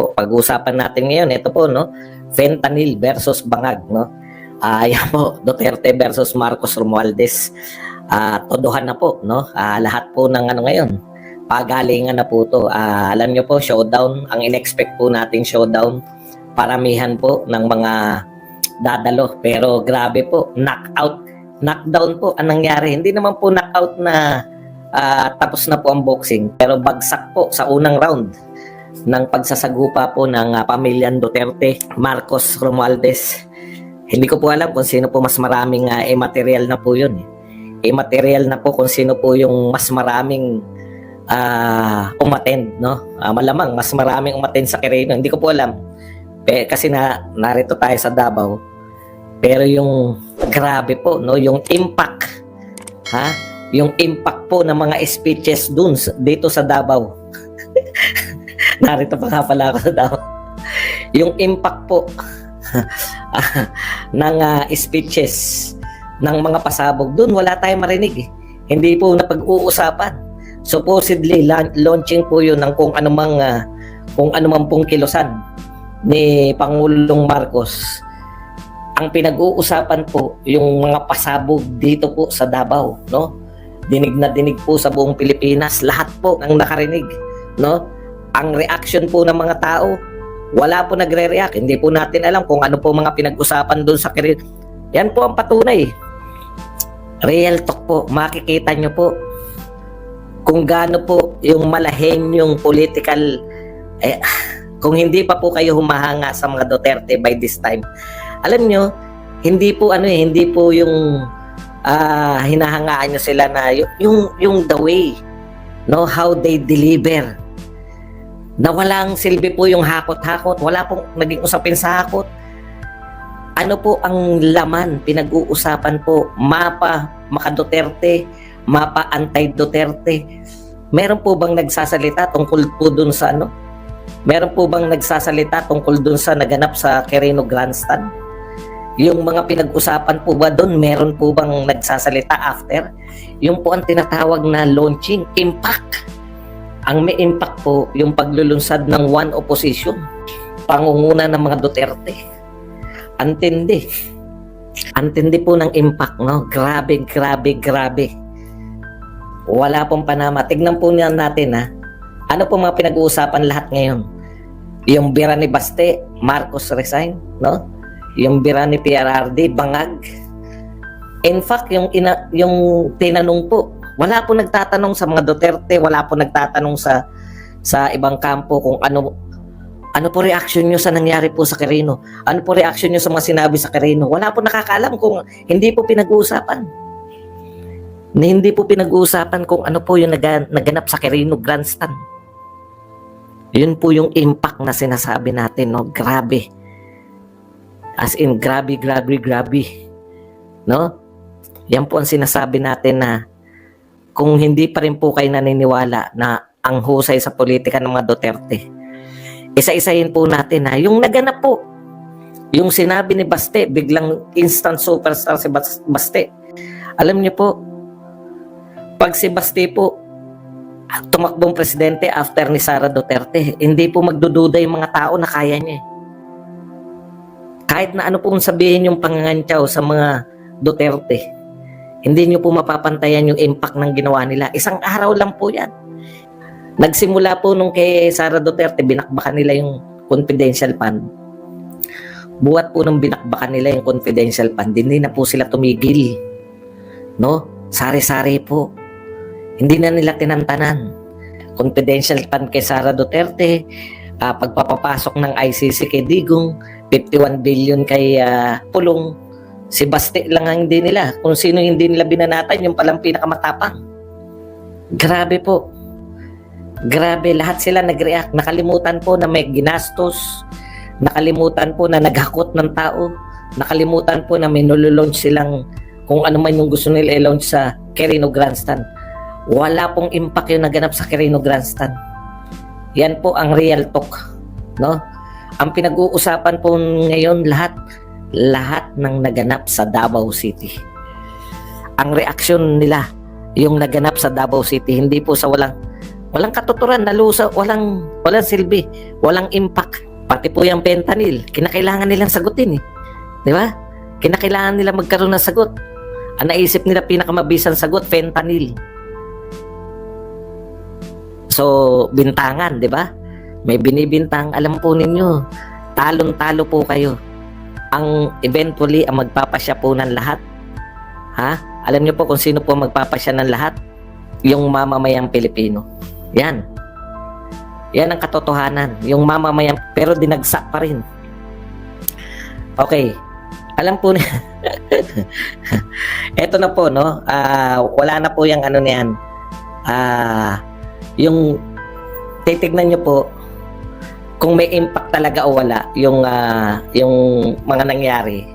po. Pag-uusapan natin ngayon, ito po, no? Fentanyl versus bangag, no? Yan po, Duterte versus Marcos Romualdez. Todohan na po, no? Lahat po ng ano ngayon, pagalingan na po to. Alam nyo po, showdown, ang in-expect po natin showdown, paramihan po ng mga dadalo. Pero grabe po, knockdown po ang nangyari. Hindi naman po knockout na tapos na po ang boxing, pero bagsak po sa unang round ng pagsasagupa po ng pamilyang Duterte, Marcos Romualdez. Hindi ko po alam kung sino po mas maraming material na po yun. Material na po kung sino po yung mas maraming umattend, no? Malamang mas maraming umattend sa Quirino. Hindi ko po alam. Kasi narito tayo sa Davao. Pero yung grabe po, no? Yung impact, yung impact po ng mga speeches dito sa Davao. Narito pa nga pala ako sa Davao. Yung impact po ng speeches ng mga pasabog doon, wala tayong marinig. Hindi po napag-uusapan. Supposedly, launching po yun ng kung anumang pong kilusan ni Pangulong Marcos. Ang pinag-uusapan po, yung mga pasabog dito po sa Davao, no? Dinig na dinig po sa buong Pilipinas, lahat po ang nakarinig, no? Ang reaction po ng mga tao, wala po nagre-react. Hindi po natin alam kung ano po mga pinag-usapan doon sa Quirino. Yan po ang patunay. Real talk po, makikita nyo po kung gaano po yung malahin yung political, kung hindi pa po kayo humahanga sa mga Duterte by this time. Alam nyo, hindi po yung hinahangaan nyo sila na yung the way, no, how they deliver, na walang silbi po yung hakot-hakot, wala pong naging usapin sa hakot. Ano po ang laman, pinag-uusapan po, mapa maka-Duterte, mapa anti-Duterte. Meron po bang nagsasalita tungkol po dun sa ano? Meron po bang nagsasalita tungkol dun sa naganap sa Quirino Grandstand? Yung mga pinag-usapan po ba doon, meron po bang nagsasalita after? Yung po ang tinatawag na launching, impact. Ang may impact po, yung paglulunsad ng one opposition, pangunguna ng mga Duterte. Antindi. Antindi po ng impact, no? Grabe. Wala pong panama. Tignan po natin, ano po mga pinag-uusapan lahat ngayon? Yung bira ni Baste, Marcos resign, no? Yung bira ni PRRD, bangag. In fact, yung tinanong po, wala po nagtatanong sa mga Duterte, wala po nagtatanong sa ibang kampo kung ano po reaction nyo sa nangyari po sa Quirino. Ano po reaction nyo sa mga sinabi sa Quirino. Wala po nakakaalam kung hindi po pinag-uusapan. Hindi po pinag-uusapan kung ano po yung naganap sa Quirino Grandstand. Yun po yung impact na sinasabi natin, no? Grabe. As in, grabe. No? Yan po ang sinasabi natin na kung hindi pa rin po kayo naniniwala na ang husay sa politika ng mga Duterte, isa-isahin po natin yung naganap po. Yung sinabi ni Baste, biglang instant superstar si Baste. Alam niyo po, pag si Baste po tumakbong presidente after ni Sara Duterte, hindi po magdududa yung mga tao na kaya niya. Kahit na ano pong sabihin yung pangangantyaw sa mga Duterte, hindi nyo po mapapantayan yung impact ng ginawa nila. Isang araw lang po yan. Nagsimula po nung kay Sara Duterte, binakbakan nila yung confidential fund. Buhat po nung binakbakan nila yung confidential fund, hindi na po sila tumigil. No? Sari-sari po. Hindi na nila tinantanan. Confidential fund kay Sara Duterte, pagpapapasok ng ICC kay Digong, 51 billion kay Pulong. Si Baste lang ang hindi nila. Kung sino hindi nila binanatan, yung palang pinakamatapang. Grabe po. Grabe, lahat sila nag-react. Nakalimutan po na may ginastos. Nakalimutan po na naghakot ng tao. Nakalimutan po na may nululaunch silang kung ano man yung gusto nila i-launch sa Quirino Grandstand. Wala pong impact yung naganap sa Quirino Grandstand. Yan po ang real talk, no? Ang pinag-uusapan po ngayon lahat ng naganap sa Davao City. Ang reaksyon nila, yung naganap sa Davao City, hindi po sa walang Walang katuturan, nalusa, walang silbi, walang impact. Pati po yung fentanyl, kinakailangan nilang sagutin eh. Di ba? Kinakailangan nila magkaroon ng sagot. Ang naisip nila pinakamabisang sagot, fentanyl. So, bintangan, di ba? May binibintang, alam po ninyo, talong-talo po kayo. Ang eventually, ang magpapasya po ng lahat. Ha? Alam niyo po kung sino po magpapasya ng lahat? Yung mamamayang Pilipino. Yan. Yan ang katotohanan. Yung mamamayang, pero dinagsak pa rin. Okay. Alam po niya. Eto na po, no? Wala na po yung ano niyan. Yung titignan nyo po kung may impact talaga o wala yung mga nangyari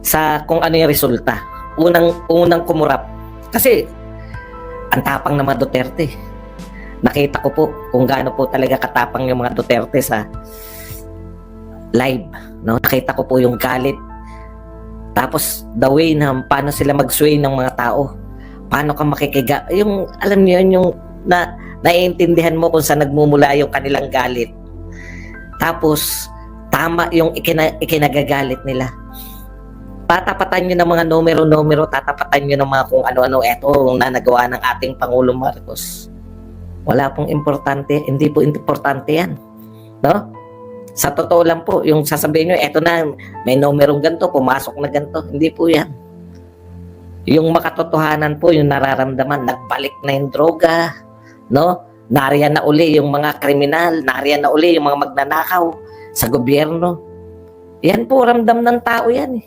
sa kung ano yung resulta. Unang kumurap. Kasi ang tapang ng mga Duterte. Nakita ko po kung gaano po talaga katapang yung mga Duterte sa live, no? Nakita ko po yung galit. Tapos the way na paano sila mag-sway ng mga tao. Paano ka makikiga, yung alam niyo yun, yung naiintindihan mo kung saan nagmumula yung kanilang galit. Tapos tama yung ikinagagalit nila. Tatapatan nyo ng mga numero-numero, tatapatan nyo ng mga kung ano-ano, eto na nagawa ng ating Pangulong Marcos. Wala pong importante, hindi po importante yan. No? Sa totoo lang po, yung sasabihin nyo, eto na, may numerong ganito, pumasok na ganito, hindi po yan. Yung makatotohanan po, yung nararamdaman, nagbalik na yung droga, no? Nariyan na uli yung mga kriminal, nariyan na uli yung mga magnanakaw sa gobyerno. Yan po, ramdam ng tao yan eh.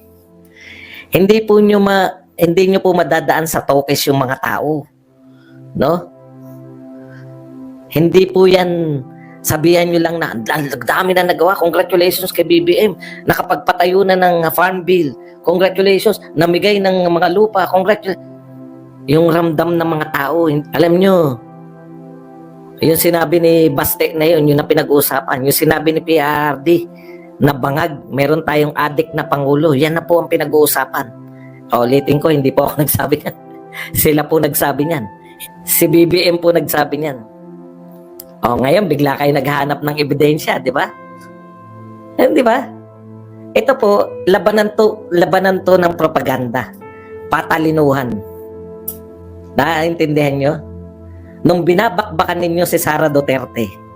Hindi nyo po madadaan sa tokes yung mga tao. No? Hindi po yan sabihan nyo lang na ang dami na nagawa. Congratulations kay BBM. Nakapagpatayo na ng farm bill. Congratulations. Namigay ng mga lupa. Yung ramdam ng mga tao. Alam nyo, yung sinabi ni Baste na yun, yung na pinag-uusapan. Yung sinabi ni PRD, na bangag, meron tayong adik na Pangulo. Yan na po ang pinag-uusapan. Ulitin ko, hindi po ako nagsabi niyan. Sila po nagsabi niyan. Si BBM po nagsabi niyan. Ngayon, bigla kayo naghahanap ng ebidensya, di ba? Di ba? Ito po, labanan to ng propaganda. Patalinuhan. Naiintindihan nyo? Nung binabakbakan ninyo si Sara Duterte,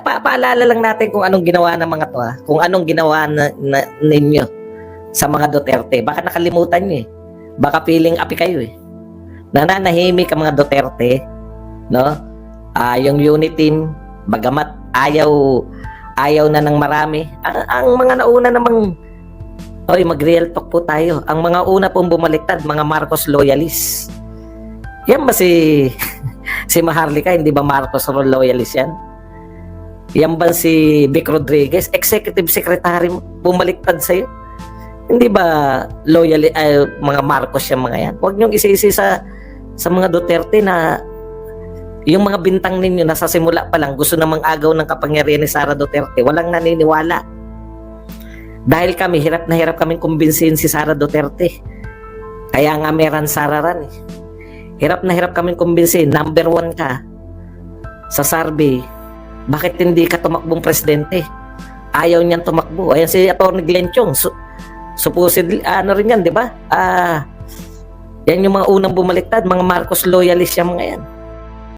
paalala lang natin kung anong ginawa ng mga to, ha? Kung anong ginawa ninyo sa mga Duterte. Baka nakalimutan nyo eh. Baka feeling api kayo eh. Nananahimik ang mga Duterte, no? Yung unit team, bagamat ayaw na ng marami. Ang mga nauna namang, mag-real talk po tayo. Ang mga una pong bumaliktad, mga Marcos loyalists. Yan ba si Maharlika, hindi ba Marcos loyalist yan? Yan ba si Vic Rodriguez, executive secretary mo, bumaliktad sa'yo? Hindi ba loyal, mga Marcos yung mga yan? Huwag niyong isa-isa sa mga Duterte na yung mga bintang ninyo nasa simula pa lang gusto namang agaw ng kapangyarihan ni Sara Duterte. Walang naniniwala. Dahil kami, hirap na hirap kaming kumbinsihin si Sara Duterte. Kaya nga meron sararan eh. Hirap na hirap kaming kumbinsihin. Number 1 ka sa survey. Bakit hindi ka tumakbong presidente? Ayaw niyan tumakbo. Ayan si Atty. Glenn Chong. Supposedly, ano rin yan, di ba? Yan yung mga unang bumaliktad, mga Marcos loyalist yung mga yan.